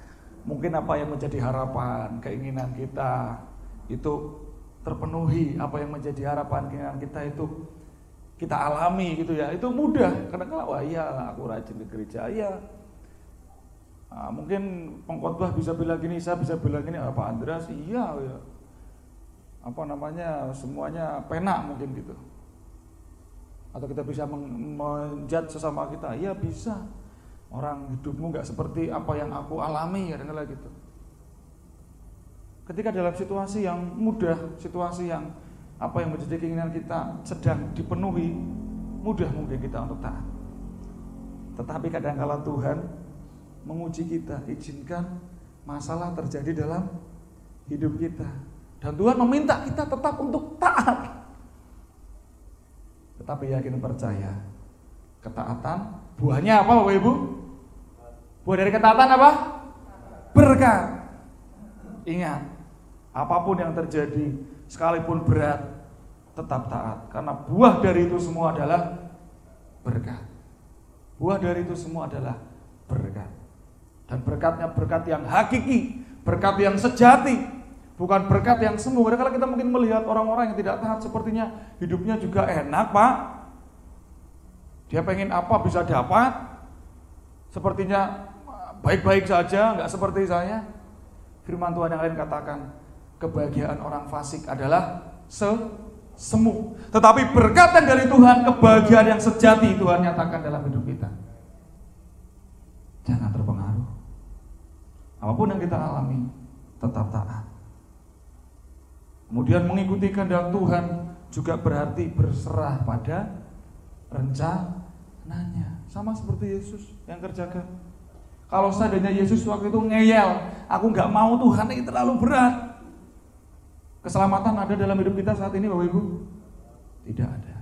mungkin apa yang menjadi harapan, keinginan kita itu terpenuhi, apa yang menjadi harapan, keinginan kita itu kita alami gitu ya, itu mudah. Kadang-kadang wah iya aku rajin ke gereja ya. Mungkin pengkhotbah bisa bilang gini, saya bisa bilang gini, Pak Andreas iya ya. Apa namanya, semuanya penak mungkin gitu. Atau kita bisa menjudge sesama kita, iya bisa. Orang hidupmu gak seperti apa yang aku alami, kadang-kadang gitu. Ketika dalam situasi yang mudah, situasi yang apa yang menjadi keinginan kita sedang dipenuhi, mudah mungkin kita untuk taat. Tetapi kadang-kala Tuhan menguji kita, izinkan masalah terjadi dalam hidup kita, dan Tuhan meminta kita tetap untuk taat. Tetapi yakin percaya, ketaatan buahnya apa Bapak Ibu? Buah dari ketaatan apa? Berkat. Ingat, apapun yang terjadi, sekalipun berat, tetap taat. Karena buah dari itu semua adalah berkat. Buah dari itu semua adalah berkat. Dan berkatnya berkat yang hakiki, berkat yang sejati, bukan berkat yang semu. Kadang-kadang kita mungkin melihat orang-orang yang tidak taat, sepertinya hidupnya juga enak Pak. Dia pengen apa bisa dapat, sepertinya baik-baik saja, gak seperti saya. Firman Tuhan yang lain katakan, kebahagiaan orang fasik adalah semu. Tetapi berkat yang dari Tuhan, kebahagiaan yang sejati Tuhan nyatakan dalam hidup kita. Jangan terpengaruh. Apapun yang kita alami, tetap taat. Kemudian mengikuti kehendak Tuhan juga berarti berserah pada rencananya. Sama seperti Yesus yang kerjakan. Kalau seandainya Yesus waktu itu ngeyel, aku gak mau Tuhan, ini terlalu berat. Keselamatan ada dalam hidup kita saat ini Bapak Ibu? Tidak ada.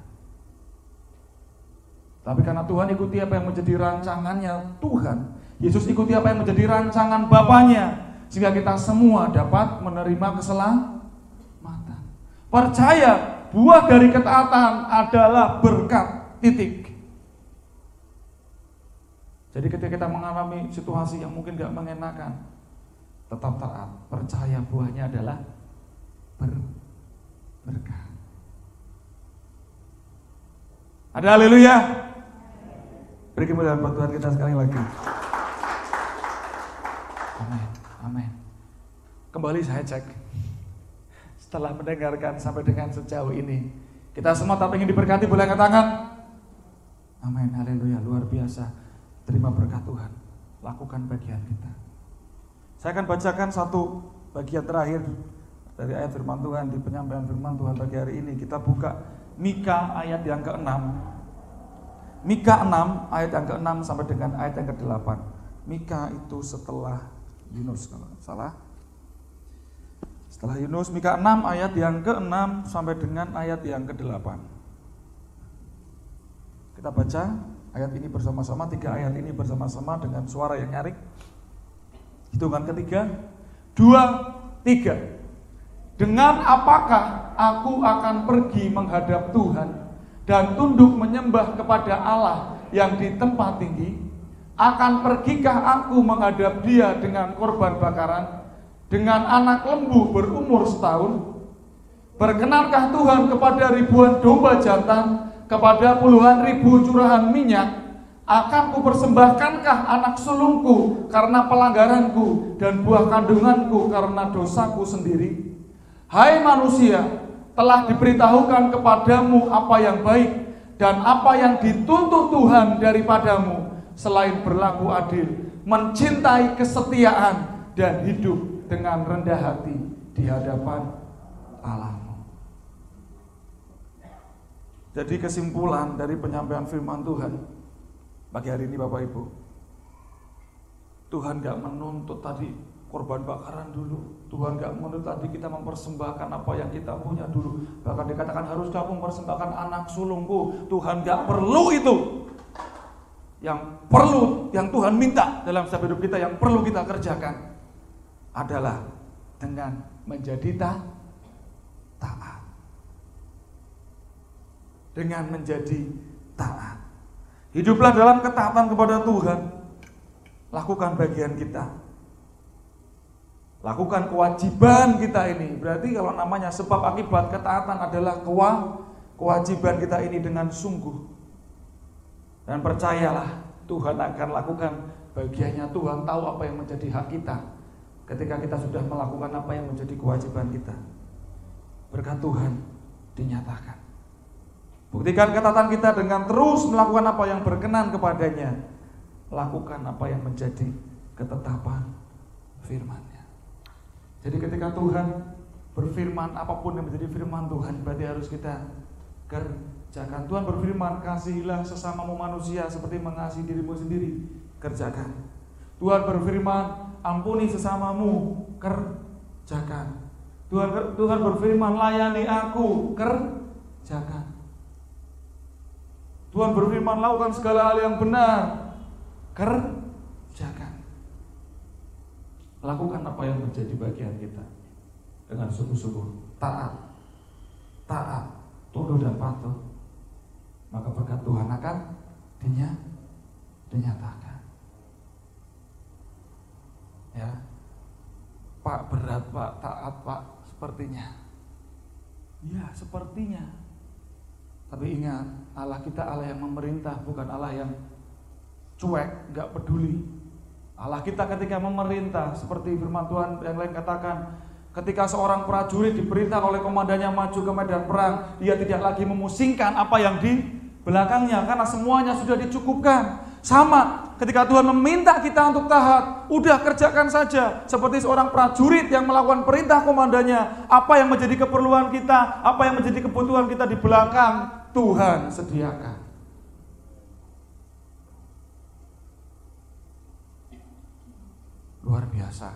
Tapi karena Tuhan ikuti apa yang menjadi rancangannya Tuhan, Yesus ikuti apa yang menjadi rancangan Bapaknya, sehingga kita semua dapat menerima keselamatan. Percaya buah dari ketaatan adalah berkat, titik. Jadi ketika kita mengalami situasi yang mungkin gak mengenakan, tetap taat, percaya buahnya adalah berkat. Ada haleluya. Beri kemuliaan buat Tuhan kita sekali lagi. Amin, amin. Kembali saya cek, setelah mendengarkan sampai dengan sejauh ini, kita semua tak ingin diberkati, boleh angkat tangan. Amin, haleluya, luar biasa. Terima berkat Tuhan, lakukan bagian kita. Saya akan bacakan satu bagian terakhir dari ayat firman Tuhan di penyampaian firman Tuhan pagi hari ini. Kita buka Mika ayat yang ke-6. Mika 6 ayat yang ke-6 sampai dengan ayat yang ke-8. Mika itu setelah Yunus kalau tidak salah. Setelah Yunus, Mika 6 ayat yang ke-6 sampai dengan ayat yang ke-8. Kita baca ayat ini bersama-sama, 3 ayat ini bersama-sama dengan suara yang nyaring. Hitungan ketiga, 2, 3. Dengan apakah aku akan pergi menghadap Tuhan dan tunduk menyembah kepada Allah yang di tempat tinggi? Akan pergikah aku menghadap Dia dengan korban bakaran, dengan anak lembu berumur setahun? Berkenankah Tuhan kepada ribuan domba jantan, kepada puluhan ribu curahan minyak? Akan kupersembahkankah anak sulungku karena pelanggaranku dan buah kandunganku karena dosaku sendiri? Hai manusia, telah diberitahukan kepadamu apa yang baik dan apa yang dituntut Tuhan daripadamu, selain berlaku adil, mencintai kesetiaan, dan hidup dengan rendah hati di hadapan Allah. Jadi kesimpulan dari penyampaian firman Tuhan pagi hari ini Bapak Ibu, Tuhan gak menuntut tadi korban bakaran dulu. Tuhan gak menuntut tadi kita mempersembahkan apa yang kita punya dulu. Bahkan dikatakan harus kamu mempersembahkan anak sulungku. Tuhan gak perlu itu. Yang perlu, yang Tuhan minta dalam setiap hidup kita, yang perlu kita kerjakan adalah dengan menjadi taat. Dengan menjadi taat. Hiduplah dalam ketaatan kepada Tuhan. Lakukan bagian kita. Lakukan kewajiban kita ini. Berarti kalau namanya sebab akibat ketaatan adalah kewajiban kita ini dengan sungguh. Dan percayalah Tuhan akan lakukan bagiannya. Tuhan tahu apa yang menjadi hak kita ketika kita sudah melakukan apa yang menjadi kewajiban kita. Berkat Tuhan dinyatakan. Buktikan ketaatan kita dengan terus melakukan apa yang berkenan kepadanya. Lakukan apa yang menjadi ketetapan firman-Nya. Jadi ketika Tuhan berfirman, apapun yang menjadi firman Tuhan berarti harus kita kerjakan. Tuhan berfirman, kasihilah sesamamu manusia seperti mengasihi dirimu sendiri. Kerjakan. Tuhan berfirman, ampuni sesamamu. Kerjakan. Tuhan berfirman, layani aku. Kerjakan. Tuhan berfirman, lakukan segala hal yang benar. Kerjakan. Lakukan apa yang menjadi bagian kita dengan sungguh-sungguh, taat, tunduk dan patuh. Maka berkat Tuhan akan dinyatakan. Ya, Pak, berat Pak, taat Pak, sepertinya. Ya, sepertinya. Tapi ingat, Allah kita Allah yang memerintah, bukan Allah yang cuek, gak peduli. Allah kita ketika memerintah, seperti firman Tuhan yang lain katakan, ketika seorang prajurit diperintah oleh komandannya maju ke medan perang, dia tidak lagi memusingkan apa yang di belakangnya, karena semuanya sudah dicukupkan. Sama, ketika Tuhan meminta kita untuk taat, udah kerjakan saja. Seperti seorang prajurit yang melakukan perintah komandannya, apa yang menjadi keperluan kita, apa yang menjadi kebutuhan kita di belakang, Tuhan sediakan. Luar biasa.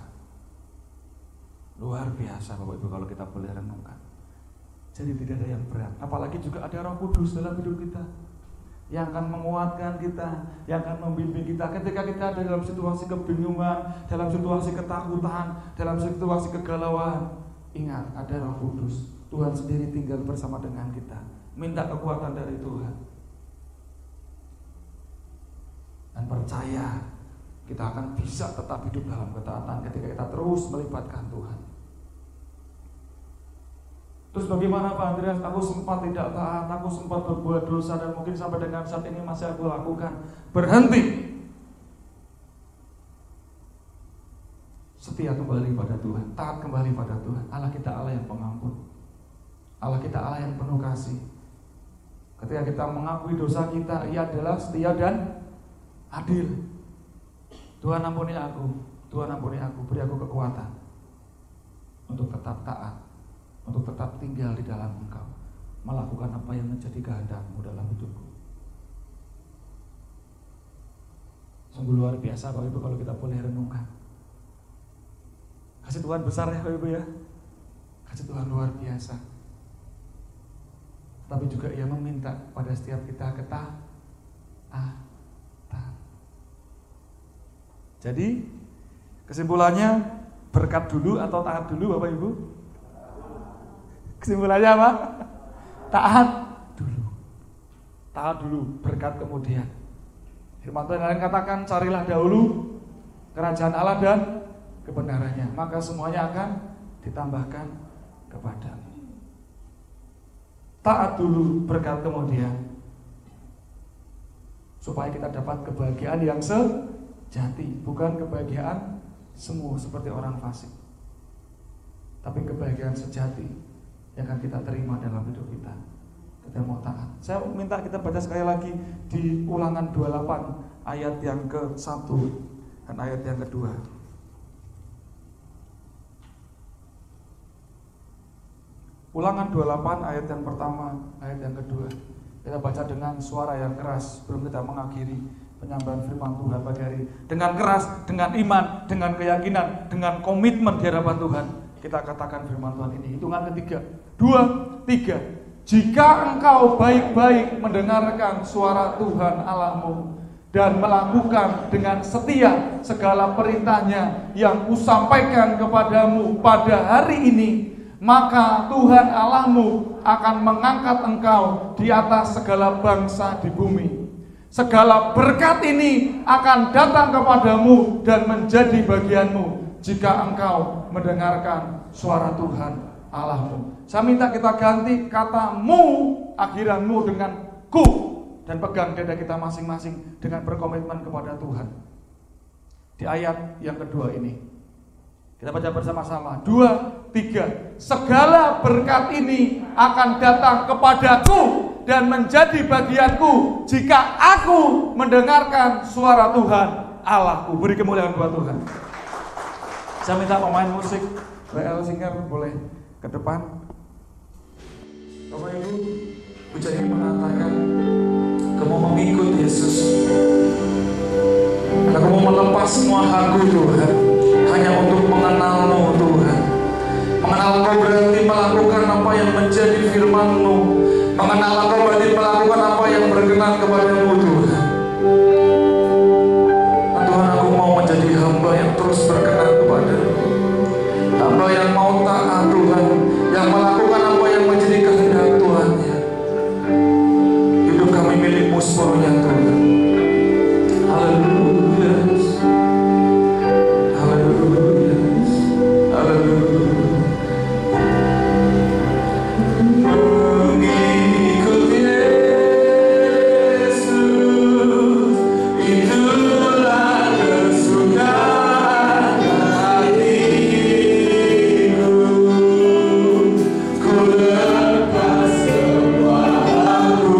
Luar biasa Bapak Ibu kalau kita boleh renungkan. Jadi tidak ada yang berat. Apalagi juga ada Roh Kudus dalam hidup kita, yang akan menguatkan kita, yang akan membimbing kita ketika kita ada dalam situasi kebingungan, dalam situasi ketakutan, dalam situasi kegalauan. Ingat, ada Roh Kudus Tuhan sendiri tinggal bersama dengan kita. Minta kekuatan dari Tuhan. Dan percaya kita akan bisa tetap hidup dalam ketaatan ketika kita terus melibatkan Tuhan. Terus bagaimana Pak Andreas? Aku sempat tidak taat, aku sempat berbuat dosa dan mungkin sampai dengan saat ini masih aku lakukan. Berhenti. Setia kembali pada Tuhan, taat kembali pada Tuhan. Allah kita Allah yang pengampun. Allah kita Allah yang penuh kasih. Ketika kita mengakui dosa kita, Ia adalah setia dan adil. Tuhan ampuni aku, Tuhan ampuni aku, beri aku kekuatan untuk tetap taat, untuk tetap tinggal di dalam Engkau, melakukan apa yang menjadi kehendak-Mu dalam hidupku. Sungguh luar biasa Bapak Ibu kalau kita boleh renungkan. Kasih Tuhan besar ya Bapak Ibu ya. Kasih Tuhan luar biasa. Tapi juga Ia meminta pada setiap kita ketaatan. Jadi kesimpulannya, berkat dulu atau taat dulu Bapak Ibu? Kesimpulannya apa? Taat dulu. Taat dulu, berkat kemudian. Firman Tuhan yang katakan, carilah dahulu kerajaan Allah dan kebenarannya, maka semuanya akan ditambahkan kepadamu. Taat dulu, berkat kemudian, supaya kita dapat kebahagiaan yang sejati, bukan kebahagiaan semu seperti orang fasik, tapi kebahagiaan sejati yang akan kita terima dalam hidup kita. Kita mau taat. Saya minta kita baca sekali lagi di Ulangan 28 ayat yang ke-1 dan ayat yang kedua. Ulangan 28 ayat yang pertama, ayat yang kedua. Kita baca dengan suara yang keras sebelum kita mengakhiri penyampaian firman Tuhan pagi hari. Dengan keras, dengan iman, dengan keyakinan, dengan komitmen di hadapan Tuhan, kita katakan firman Tuhan ini. Hitungan ketiga, 2, 3. Jika engkau baik-baik mendengarkan suara Tuhan Allahmu dan melakukan dengan setia segala perintahnya yang kusampaikan kepadamu pada hari ini, maka Tuhan Allahmu akan mengangkat engkau di atas segala bangsa di bumi. Segala berkat ini akan datang kepadamu dan menjadi bagianmu jika engkau mendengarkan suara Tuhan Allahmu. Saya minta kita ganti kata mu, akhiranmu dengan ku, dan pegang dada kita masing-masing dengan berkomitmen kepada Tuhan. Di ayat yang kedua ini kita baca bersama-sama, 2, 3. Segala berkat ini akan datang kepadaku dan menjadi bagianku jika aku mendengarkan suara Tuhan Allahku. Beri kemuliaan buat Tuhan. Saya minta pemain musik WL Singer boleh ke depan. Bapak Ibu, pujian ini mengatakan, kamu mengikut Yesus, karena kamu melepas semua hak Tuhan hanya untuk mengenal-Mu Tuhan. Mengenal Kau berarti melakukan apa yang menjadi firman-Mu. Mengenal Kau berarti melakukan apa yang berkenan kepada-Mu Tuhan. Dan Tuhan, aku mau menjadi hamba yang terus berkenan kepada-Mu, hamba yang mau taat Tuhan, yang melakukan apa yang menjadi kehendak Tuhan. Hidup kami milik-Mu sepenuhnya Tuhan. Haleluya. Ku lepas semua aku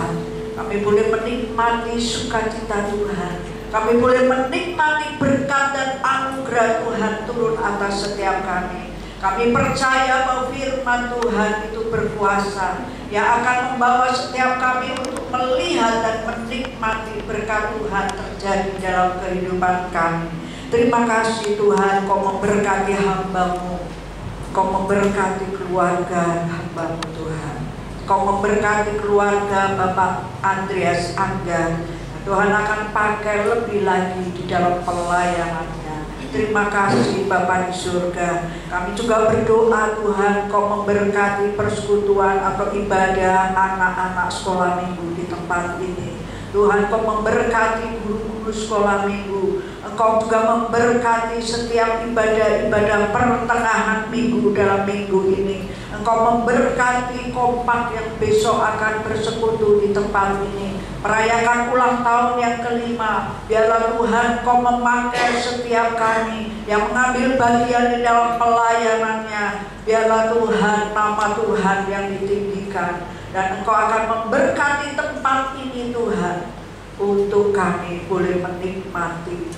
Tuhan. Kami boleh menikmati sukacita Tuhan. Kami boleh menikmati berkat dan anugerah Tuhan turun atas setiap kami. Kami percaya bahwa firman Tuhan itu berkuasa, yang akan membawa setiap kami untuk melihat dan menikmati berkat Tuhan terjadi dalam kehidupan kami. Terima kasih Tuhan, Kau memberkati hamba-Mu, Kau memberkati keluarga hamba-Mu Tuhan. Kau memberkati keluarga Bapak Andreas Angga. Tuhan akan pakai lebih lagi di dalam pelayanannya. Terima kasih Bapa di surga. Kami juga berdoa Tuhan, Kau memberkati persekutuan atau ibadah anak-anak sekolah minggu di tempat ini. Tuhan, Kau memberkati guru-guru sekolah minggu. Engkau juga memberkati setiap ibadah-ibadah pertengahan minggu dalam minggu ini. Engkau memberkati kompak yang besok akan bersekutu di tempat ini, merayakan ulang tahun yang kelima. Biarlah Tuhan Kau memakai setiap kami yang mengambil bagian di dalam pelayanannya. Biarlah Tuhan nama Tuhan yang ditinggikan, dan Engkau akan memberkati tempat ini Tuhan, untuk kami boleh menikmati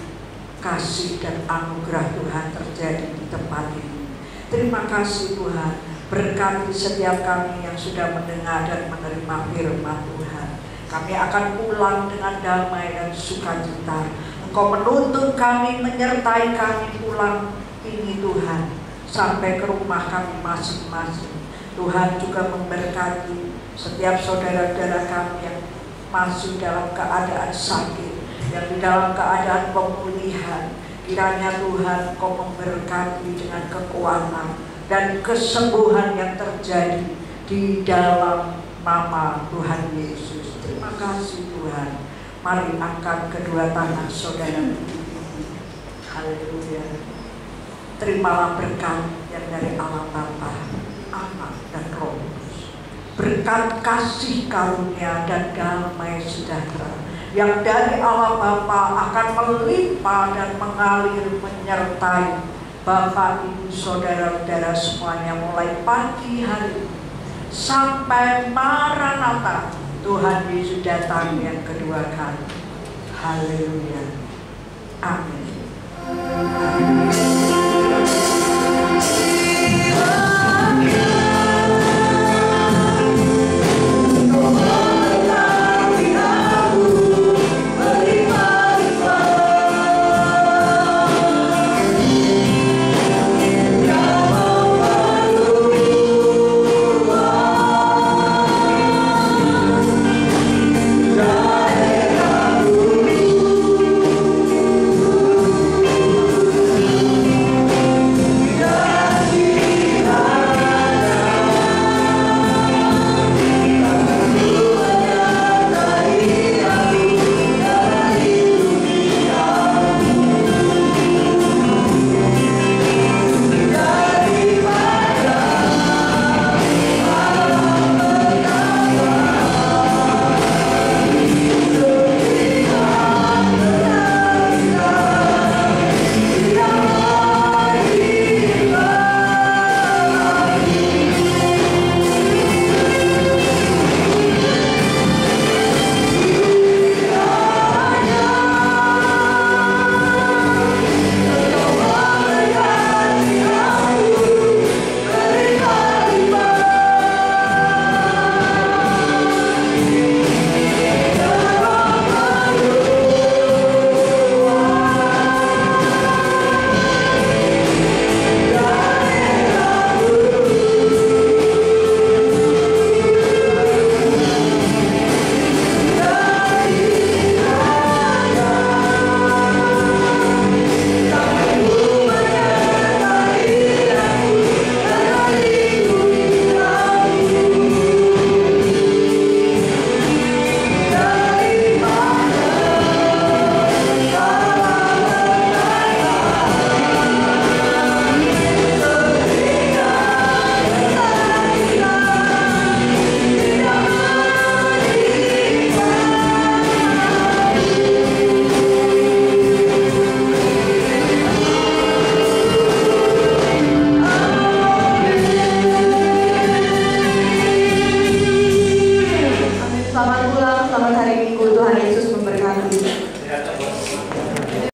kasih dan anugerah Tuhan terjadi di tempat ini. Terima kasih Tuhan, berkati setiap kami yang sudah mendengar dan menerima firman Tuhan. Kami akan pulang dengan damai dan sukacita. Engkau menuntun kami, menyertai kami pulang ini Tuhan, sampai ke rumah kami masing-masing. Tuhan juga memberkati setiap saudara-saudara kami yang masih dalam keadaan sakit, yang di dalam keadaan pemulihan. Kiranya Tuhan Kau memberkati dengan kekuatan dan kesembuhan yang terjadi di dalam nama Tuhan Yesus. Terima kasih Tuhan. Mari angkat kedua tangan saudara. Haleluya. Terimalah berkat yang dari Allah Bapa, Anak dan Roh Kudus. Berkat kasih karunia dan damai sejahtera yang dari Allah Bapa akan melimpah dan mengalir menyertai Bapak, Ibu, Saudara-saudara semuanya mulai pagi hari ini sampai Maranatha, Tuhan Yesus datang yang kedua kali. Haleluya. Amin. pulang, selamat hari Minggu, Tuhan Yesus